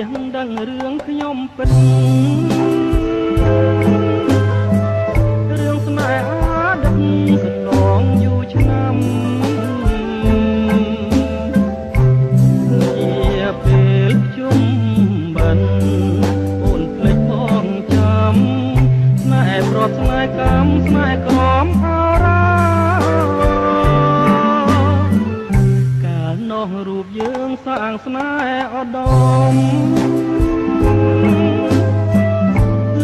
ងដឹងរឿងខ្ញុំពិតរឿងស្នេហាដឹកកន្លងយូរឆ្នាំជាពេលជុំបិណ្ឌអូនភ្លេចផងចាំស្នេហ៍ប្រត់ស្នេហ៍កម្មស្នេហ៍ក្រមអរាកាលនោះរូបយើងសាងស្នេហ៍ឧត្តម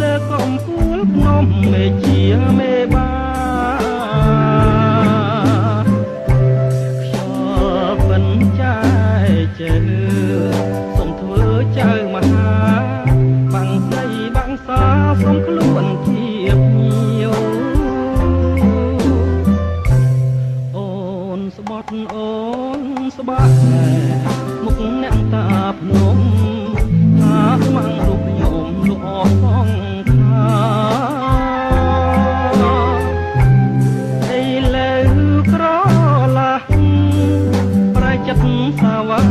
លើកំពូលភ្នំមេជាមេបាខ្យល់បិណ្ឌចាយជើសូមធ្វើចៅមហាបាំងស្រីបាំងសាសូមខ្លួនជាភ្ញៀវអូនស្បត់អូនស្បាក់មុខអ្នកតាភ្នំថាស្មាំងរូបខ្ញុំលក់អស់សងខាអីលើក្រឡាស់ប្រែចិត្តសាវ៉ា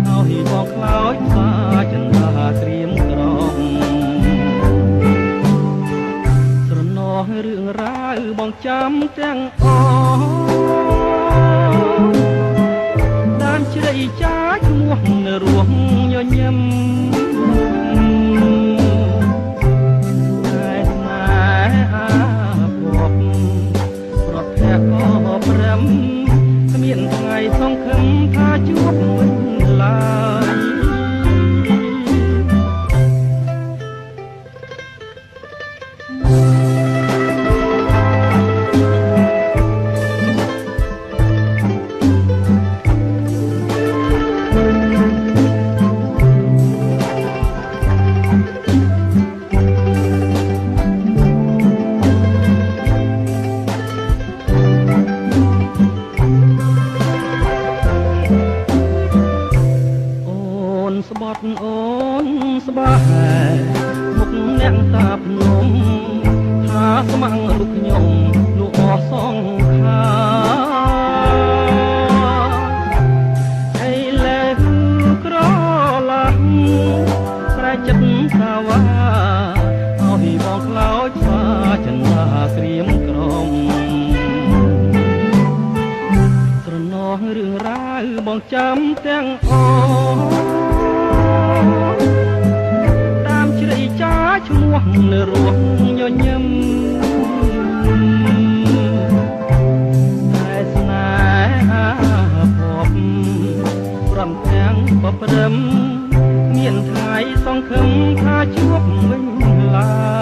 ឲ្យបងខ្លោចសាចិន្តាក្រៀមក្រំស្រណោះរឿងរ៉ាវបងចាំទាំងអស់ដើមជ្រៃចាឈ្មោះនៅរស់ញញឹមតែស្នេហាភពប្រត់ភៈក៏ព្រមគ្មានថ្ងៃសង្ឃឹមថាជួបវិញឡើយស្បត់អូនស្បាមុខអ្នកតាភ្នំថាស្មាំងរូបខ្ញុំលក់អស់សងខាអីលើក្រឡាស់ស្រែចិត្តសាវ៉ាឲ្យបងខ្លោចសាចិន្តាក្រៀមក្រំស្រណោះរឿងរ៉ាវបងចាំទាំងអស់តាមជ្រៃចាឈ្មោះនៅរស់ញញឹមតែស្នេហាភពព្រមទាំងបព្រឹមមានថ្ងៃសង្ឃឹមថាជួបវិញឡើយ